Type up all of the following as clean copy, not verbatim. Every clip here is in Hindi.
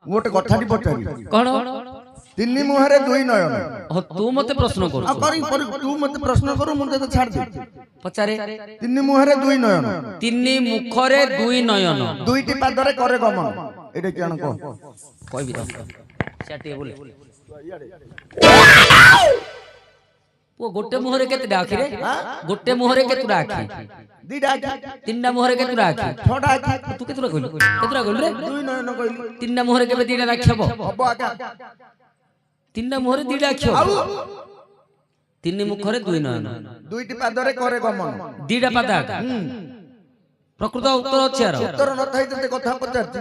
गोटे कथाटी पचारि कौन तीन मुहरे दुई नयन तू मते प्रश्न कर तू मते प्रश्न करू मुझे तो छाड़ दे पचारे तीन मुहरे दुई नयन तीन मुखरे दुई नयन दुईटी पादरे करे गमन एटा केन को कहबी तो चाटिए बोले वो गोटे मुहरे केते आखि रे गोटे मुहरे केते आखि दीटा तीनटा मुहरे केते आखि छटा आखि तू केते कहलु रे दुई नयन कहली तीनटा मुहरे केबे दीटा आखि हबो हबो आका तीनटा मुहरे दीटा आखि हबो तीन मुखरे दुई नयन दुईटी पादरे करे गमन दीटा पादा प्रकृत उत्तर अछि यार उत्तर न थाई ते कथा पचारछि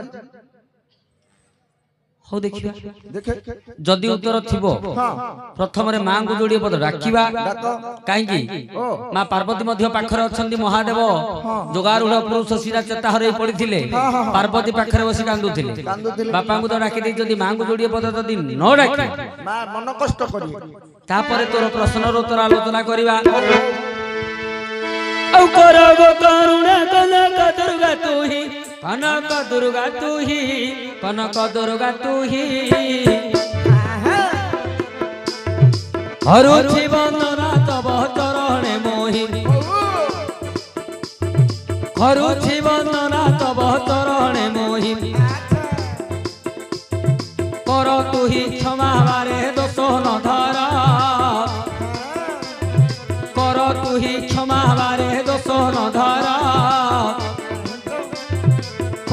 हो देखिबा देखे जदि उत्तर थिबो प्रथम रे मां को जोड़ी पद राखिबा काहे की मां पार्वती मध्य पाखरे अछंती महादेव जोगारूढ़ पुरुष सीधा चेता हरई पड़िथिले पार्वती पाखरे बसी कांदुथिले बापा को तो डाकी दे जदि मां को जोड़ी पद जदि न डाकी मां मन कष्ट करी तापरे तोर प्रश्नर उत्तर आलोचना करिबा औ करगो करुणा कनक दुर्गा तू ही कनक दुर्गा तू ही कनक दुर्गा तू ही हरुछि वंदना तब चरणे मोहि हरुछि वंदना तब चरणे मोहि कर तू ही क्षमा बारे दोष न धरा कर तू ही क्षमा बारे दोष न धरा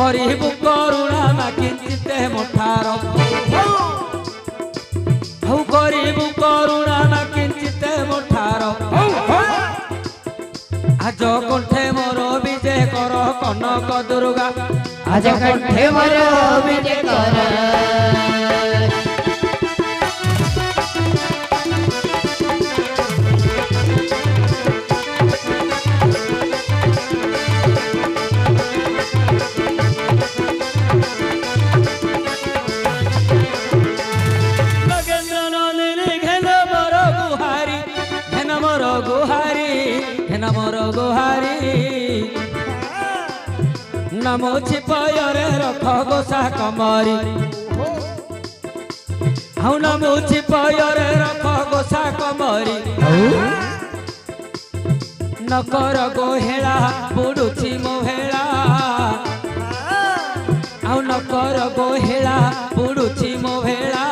करिबु करुणा मा किंचिते मोठार हौ करिबु करुणा मा किंचिते मोठार आज कंठे मोर विजय कर कनक दुर्गा आज कंठे मोर विजय कर मोर गुहारी नमो छिपयरे रख गोसा कमरी हौ नमो छिपयरे रख गोसा कमरी नकर गोहेला बुडुछि मोहेला हौ नकर गोहेला बुडुछि मोहेला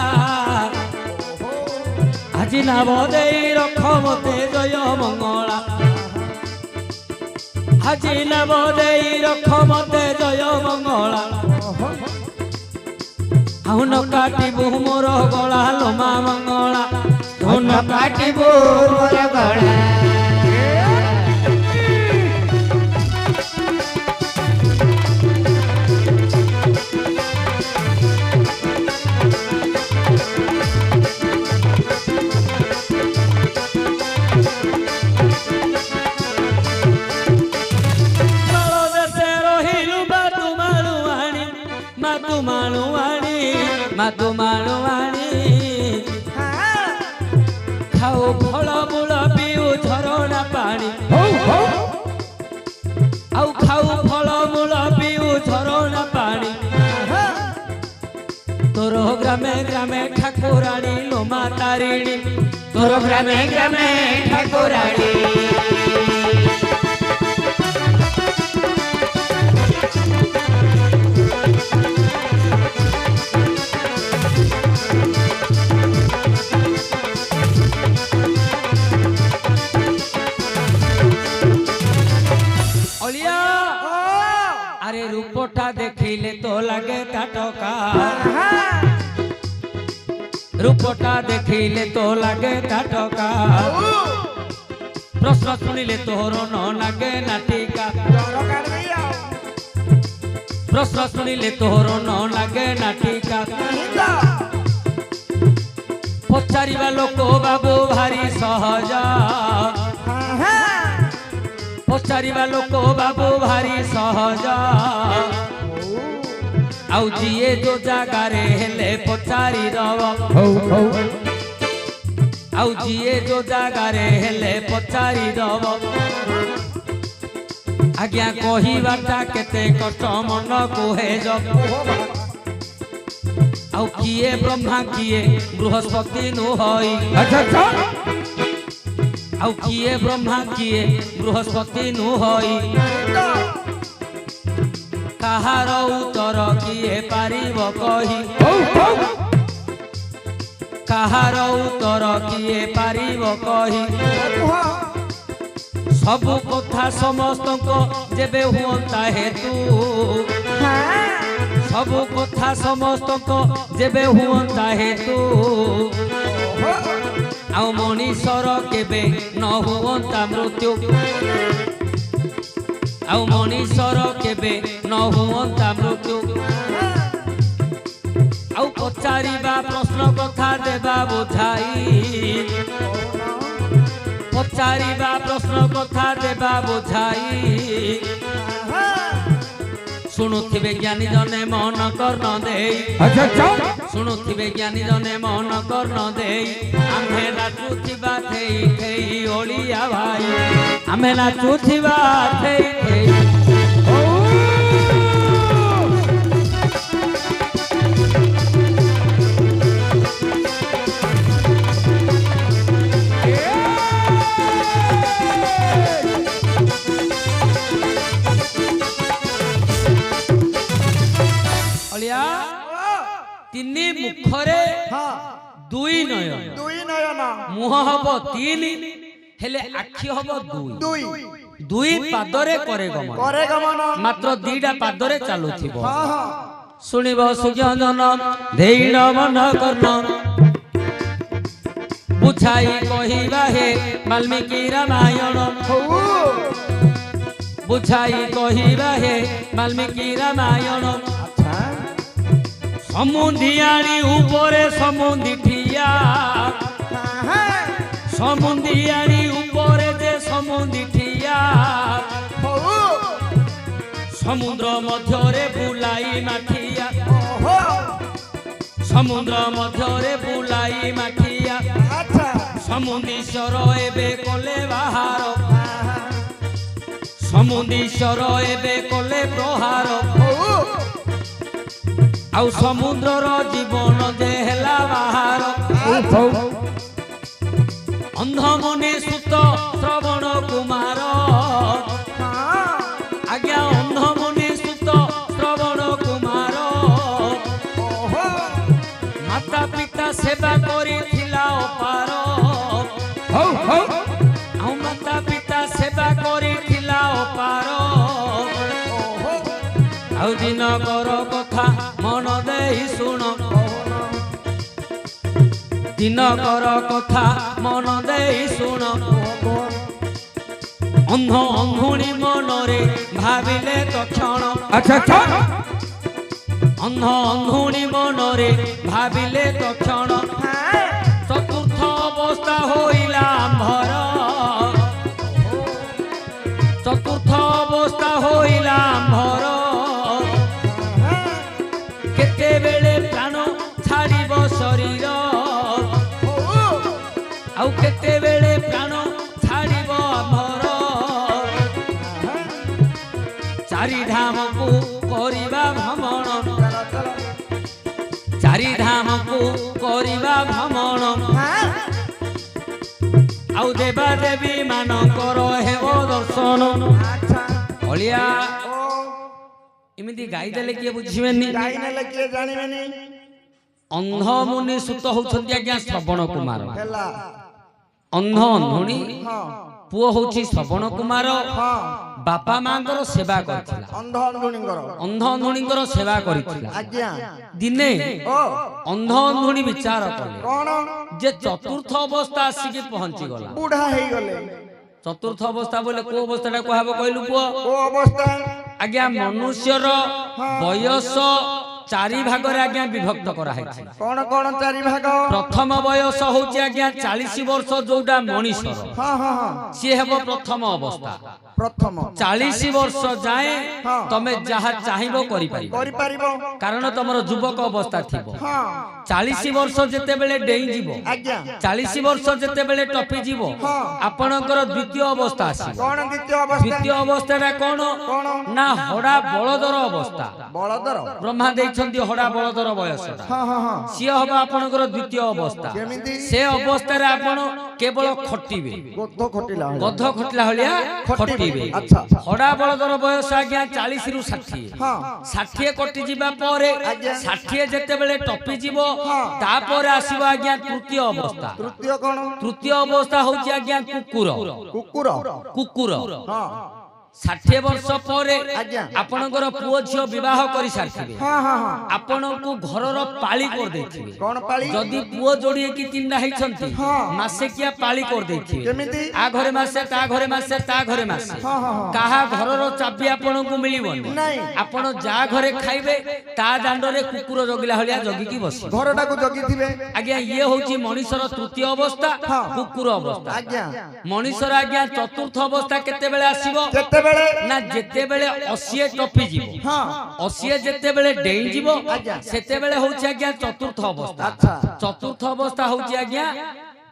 আজি নাম দেই রখ মতে জয় মঙ্গলা আজি নাম দেই রখ মতে জয় মঙ্গলা আউন কাটিবু মোর গলা লোমা মঙ্গলা ধন কাটিবু মোর গলা मातु मालुआणी खाओ फल मूल पिउ झरणा पानी आउ खाऊ फल मूल पिउ झरणा पानी तोर ग्रामे ग्रामे ठाकुराणी लोमा तारिणी तोर ग्रामे ग्रामे ठाकुराणी अरे रूपटा देखिले तो लगे टका रूपटा देखिले तो लगे टका प्रश्न सुनिले तोर न लगे नाटिका प्रश्न सुनिले तोर न लगे नाटिका पचारिबा लोक बाबू भारी सहज पचारिबा लोक बाबू भारी सहज आउ जिए जो जगारे हेले पचारि दब आउ जिए जो जगारे हेले पचारि दब आज्ञा कहिबाटा केते कष्ट मन को हे जब ଆଉ କିଏ ବ୍ରହ୍ମା କିଏ ବୃହସ୍ପତି ନୁହଇ अच्छा अच्छा ଆଉ କିଏ ବ୍ରହ୍ମା କିଏ ବୃହସ୍ପତି ନୁହଇ କାହାର ଉତ୍ତର କିଏ ପାରିବ କହି କାହାର ଉତ୍ତର କିଏ ପାରିବ କହି ସବୁ କଥା ସମସ୍ତଙ୍କ ଯେବେ ହୁଅନ୍ତା ହେତୁ ସବୁ କଥା ସମସ୍ତଙ୍କ ଯେବେ ହୁଅନ୍ତା ହେତୁ ଆଉ ମଣିଷର କେବେ ନ ହୁଅନ୍ତା ମୃତ୍ୟୁ ଆଉ ମଣିଷର କେବେ ନ ହୁଅନ୍ତା ମୃତ୍ୟୁ ଆଉ ପଚାରିବା ପ୍ରଶ୍ନ କଥା ଦେବା ବୁଝାଇ ପଚାରିବା ପ୍ରଶ୍ନ କଥା ଦେବା ବୁଝାଇ ଶୁଣୁଥିବେ ଜ୍ଞାନୀ ଜନେ ମନ କର୍ଣ୍ଣ ଦେଇ अच्छा अच्छा ଶୁଣୁଥିବେ ଜ୍ଞାନୀ ଜନେ ମନ କର୍ଣ୍ଣ ଦେଇ ଆମେ ନାଚୁଥିବା ଥେଇ ଥେଇ ଓଳିଆ ଭାଇ ଆମେ ନାଚୁଥିବା ଥେଇ ଥେଇ ଅଳିଆ ତିନି ମୁଖରେ ଦୁଇ ନୟନ ଦୁଇ ନୟନ ମୁହଁ ହବ ତିନି ହେଲେ ଆଖି ହବ ଦୁଇ ଦୁଇ ଦୁଇ ପାଦରେ କରେ ଗମନ করে গমন ମାତ୍ର ଦିଟା ପାଦରେ ଚାଲୁଥିବ হ্যাঁ হ্যাঁ ଶୁଣିବ ସୁଜ୍ଞଜନ ଧେଇଣ ମନ କର୍ଣ୍ଣ ବୁଝାଇ କହିବା ହେ ବାଲ୍ମୀକି ରାମାୟଣ ବୁଝାଇ କହିବା ହେ ବାଲ୍ମୀକି ରାମାୟଣ আচ্ছা ସମୁନ୍ଦିଆଣି ଉପରେ ସମୁନ୍ଦି ଠିଆ হ্যাঁ ସମୁନ୍ଦିଆଣି ଉପରେ ଯେ ସମୁନ୍ଦି ଠିଆ হউ ସମୁଦ୍ର ମଧ୍ୟରେ ବୁଲାଇ ମାଠିଆ ওহো ସମୁଦ୍ର ମଧ୍ୟରେ ବୁଲାଇ ମାଠିଆ আচ্ছা ସମୁନ୍ଦୀଶ୍ୱର ଏବେ କଲେ ବାହାର ସମୁନ୍ଦୀଶ୍ୱର ଏବେ କଲେ ପ୍ରହାର হউ ଆଉ ସମୁଦ୍ରର ଜୀବନ ଯେ ହେଲା ବାହାର ଅନ୍ଧମୁନି ସୁତ ଶ୍ରବଣ କୁମାର হ্যাঁ ଆଜ୍ଞା ଅନ୍ଧମୁନି ସୁତ ଶ୍ରବଣ କୁମାର ওহো ମାତା ପିତା ସେବା କରିଥିଲା ଅପାର हौ हौ ଆଉ ମାତା ପିତା ସେବା କରିଥିଲା ଅପାର ওহো ଆଉ ଦିନକର କଥା ମନ ଦେଇ ଶୁଣ ଦିନକର କଥା ମନ ଦେଇ ଶୁଣ ଅନ୍ଧ ଅନ୍ଧୁଣୀ ମନରେ ଭାବିଲେ ତକ୍ଷଣ अच्छा अच्छा ଅନ୍ଧ ଅନ୍ଧୁଣୀ ମନରେ ଭାବିଲେ ତକ୍ଷଣ ଚତୁର୍ଥ ଅବସ୍ଥା ହୋଇଲା ଆମ୍ଭର ଚତୁର୍ଥ ଅବସ୍ଥା ହୋଇଲା ଆମ୍ଭର କେତେବେଳେ ପ୍ରାଣ ଛାଡ଼ିବ ଶରୀର ଆଉ କେତେବେଳେ ପ୍ରାଣ ଛାଡ଼ିବ ଆମର ଚାରିଧାମକୁ କରିବା ଭ୍ରମଣ ଚାରିଧାମକୁ କରିବା ଭ୍ରମଣ ଆଉ ଦେବା ଦେବୀ ମାନଙ୍କର ହେବ ଦର୍ଶନ ଅଳିଆ ଏମିତି ଗାଇଦେଲେ କିଏ ବୁଝିବେନି গাই নেলে কে জানিবেনি ଅନ୍ଧ ମୁନି ସୁତ ହଉଛନ୍ତି ଆଜ୍ଞା ଶ୍ରବଣ କୁମାର ହେଲା ଅନ୍ଧ ଅନ୍ଧୁଣୀ ହଁ ପୁଅ ହଉଛି ଶ୍ରବଣ କୁମାର ହଁ ବାପା ମାଙ୍କର ସେବା କରିଥିଲା ଅନ୍ଧ ଅନ୍ଧୁଣୀଙ୍କର ଅନ୍ଧ ଅନ୍ଧୁଣୀଙ୍କର ସେବା କରିଥିଲା ଆଜ୍ଞା ଦିନେ ଓ ଅନ୍ଧ ଅନ୍ଧୁଣୀ ବିଚାର କଲେ କଣ ଯେ ଚତୁର୍ଥ ଅବସ୍ଥା ଆସିକି ପହଞ୍ଚିଗଲା ବୁଢା ହେଇଗଲେ ଚତୁର୍ଥ ଅବସ୍ଥା ବୋଲେ କୋଉ ଅବସ୍ଥାଟା କୁହାବ କହିଲୁ ପୁଅ ଓ ଅବସ୍ଥା ଆଜ୍ଞା ମନୁଷ୍ୟର ବୟସ ଚାରି ଭାଗରେ ଆଜ୍ଞା ବିଭକ୍ତ କରାହେଇଛି କଣ କଣ ଚାରି ଭାଗ ପ୍ରଥମ ବୟସ ହଉଛି ଆଜ୍ଞା 40 ବର୍ଷ ଯୋଉଟା ମଣିଷର ହଁ ହଁ ହଁ ସିଏ ହେବ ପ୍ରଥମ ଅବସ୍ଥା प्रथम 40 वर्ष जाए हाँ। तमे जहा चाहिबो करि पारिबो करि पारिबो कारण तमरो युवक अवस्था थिबो हां 40 वर्ष जेते बेले डेई जीवो आज्ञा 40 वर्ष जेते बेले टपी जीवो हाँ। आपणकर द्वितीय अवस्था आसीबो कोन द्वितीय अवस्था द्वितीय अवस्था कोन कोन ना हड़ा बळदर अवस्था बलदर ब्रह्मा दैछन्ती हड़ा बळदर बयसटा हां हां हां सिए हबा आपणकर द्वितीय अवस्था केमिति से अवस्था रे आपण केवल खटिबे गोध खोटिला गध खटला हलिया खटिबे अच्छा हड़ा बळदर बयस आज्ञा 40 रु 60 हां 60 कटि जिबा परे 60 जेते बेले टपी जीवो तापर आसीबो आज्ञा तृतीय अवस्था तृतीय कोन तृतीय अवस्था होची आज्ञा कुकुर कुकुर कुकुर हां 60 वर्ष परे आज्ञा आपणकर पुओ झियो विवाह करि सारथिबे हां हां हां आपणको घरर पाळी कर देथिबे कोन पाळी जदी पुओ जोडीए कि तीनटा हैछन्ती हाँ। मासे किया पाळी कर देथिबे केमिति आ घरे मासे ता घरे मासे ता घरे मासे हां हां हां काहा घरर चाबी आपणको मिलिबोनी नहीं आपण जा घरे खाइबे ता दांडरे कुकुर जगिला हलिया जगी की बसी घरटा को जगिथिबे आज्ञा ये होची मनुष्यर तृतीय अवस्था हाँ। कुकुर अवस्था आज्ञा मनुष्यर आज्ञा चतुर्थ अवस्था केते बेले आसीबो केते बेले ना जेते बेले 80 टपी जीवो हां 80 जेते बेले डेई जीवो आज्ञा। सेते बेले होची आज्ञा चतुर्थ अवस्था अच्छा चतुर्थ अवस्था होची आज्ञा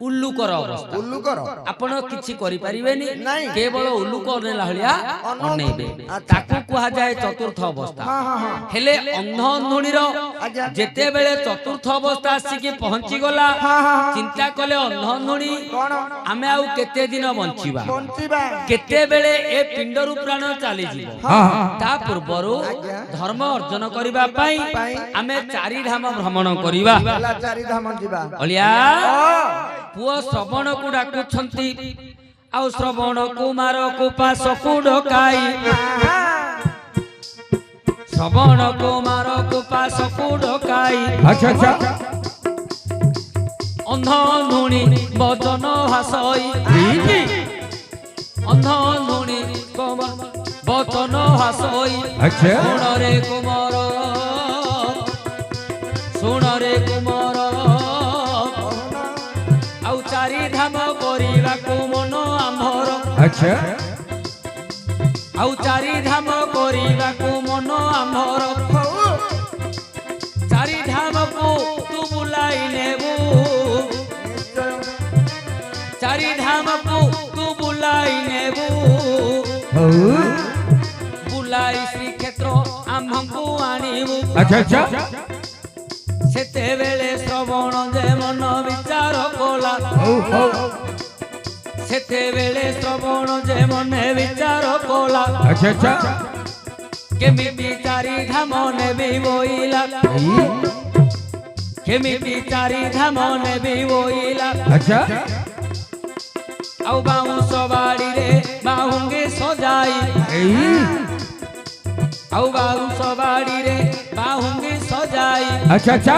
उल्लुकर अवस्था उल्लू कर आपण किछि करि परिबेनी नहीं। केवल उल्लुक नेला हलिया अनेबे अच्छा। ताकू कुहा जाय चतुर्थ अवस्था हां हां हां हेले अंध अंधुणीर आज्ञा जेते बेले चतुर्थ अवस्था आसिकी पहुंची गला हां हां हां चिंता कले अंध अंधुणी कोन आमे आउ केते दिन बंचिबा बंचिबा केते बेले ए पिंडरु प्राण चाली जीवो हाँ हाँ ता पूर्वरु आज्ञा। धर्म अर्जन करिबा पई पाई। आमे चारि धाम भ्रमण करिबा बेला चारि धाम जिबा अलिया ओ पुओ श्रवण को डाकुछंती आउ श्रवण कुमार को पास को डकाई श्रवण कुमार को पास को डकाई अच्छा अच्छा अंध अंधुणी वचन हासई अंध अंधुणी वचन हासई अच्छा सुण रे कुमार आउ चारि धाम କରିବାକୁ मन आम्भर अच्छा आउ चारि धाम କରିବାକୁ मन आम्भर चारि धाम को तू बुलाई नेबू चारि धाम को तू बुलाई नेबू बुलाई श्रीक्षेत्र आम्भଙ୍କୁ आनिबू अच्छा अच्छा सेते बेले श्रवण जे मन विचार कोला सेते बेले श्रवण जे मन विचार कोला अच्छा अच्छा केमिति चारि धाम नेबी बोइला केमिति चारि धाम नेबी बोइला अच्छा आउ बाउंस बाड़ी रे बाहुंगे सजाई आउ बाउंस बाड़ी रे बाहुंगे सजाई अच्छा अच्छा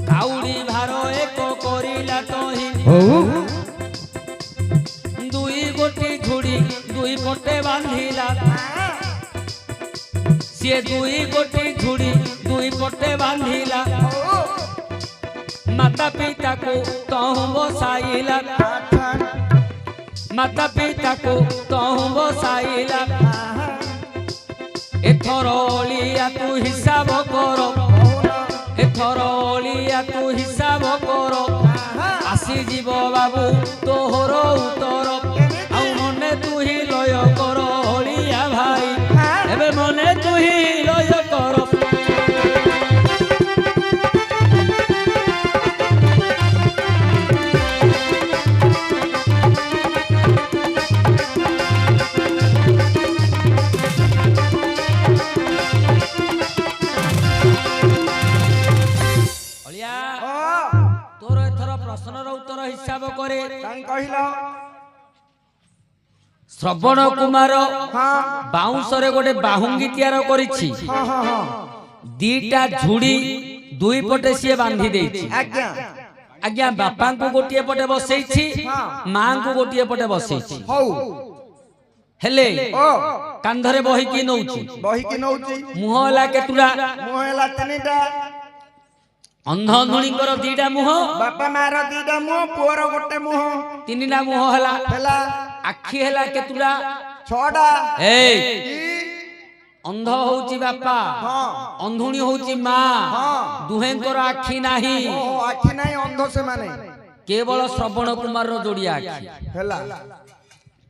काउडी भार एक करिला तही दुई गोटी झुड़ी दुई पटे बांधिला सी दुई गोटी झुड़ी दुई पटे बांधिला माता पिता को तहु बसाइला माता पिता को तहु बसाइला एथर ओलिया तू हिसाब कर एथर ओलिया तू हिसाब कर आसी जीव बाबू तोहर उत्तर आउ मने तू ही लय कर ओलिया भाई एबे मने तू ही लय कर ओलिया तोर एथर प्रश्नर उत्तर हिसाब करे काई कहिलो श्रवण कुमार हां बाउंस रे गोटे बाहुंगी तैयार करिछि हां हां हां दीटा झुड़ी दुई पटे सिए बांधी देछि आज्ञा आज्ञा बापा को गोटिए पटे बसैछि मां को गोटिए पटे बसैछि हौ हेले ओ कांधरे बही की नउछि बही की नउची मुहला केतुरा मुहेला तनिटा अंध अंधुणीकर दीटा मुह बापा मार दीटा मुह पुअर गोटे मुह तीनटा मुह हला हेला आखी हला केतुरा ଛଅଟା ଏଇ କି ଅନ୍ଧ ହଉଛି ବାପା, ହଁ ଅନ୍ଧୁଣୀ ହଉଛି ମା, ହଁ ଦୁହେଁଙ୍କର ଆଖି ନାହିଁ, ଓହୋ ଆଖି ନାହିଁ ଅନ୍ଧ ସେମାନେ କେବଳ ଶ୍ରବଣ କୁମାରର ଯୋଡିଆ ଆଖି, ହେଲା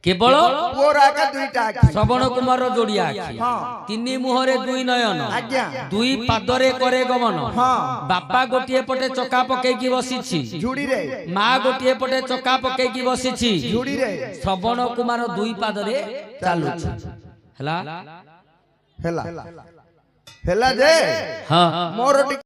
କେବଳ ପୁଅର ଆକା ଦୁଇଟା ଆଖି ଶ୍ରବଣ କୁମାରର ଯୋଡିଆ ଆଖି, ହଁ ତିନି ମୁହଁରେ ଦୁଇ ନୟନ, ଆଜ୍ଞା ଦୁଇ ପାଦରେ କରେ ଗମନ, ହଁ ବାପା ଗୋଟିଏ ପଟେ ଚକା ପକେଇକି ବସିଛି, ଝୁଡିରେ ମା ଗୋଟିଏ ପଟେ ଚକା ପକେଇକି ବସିଛି, ଝୁଡିରେ ଶ୍ରବଣ କୁମାର ଦୁଇ ପାଦରେ ଚାଲୁଛି। ହେଲା ହେଲା ହେଲା ଯେ ହଁ ମୋର ଟିକେ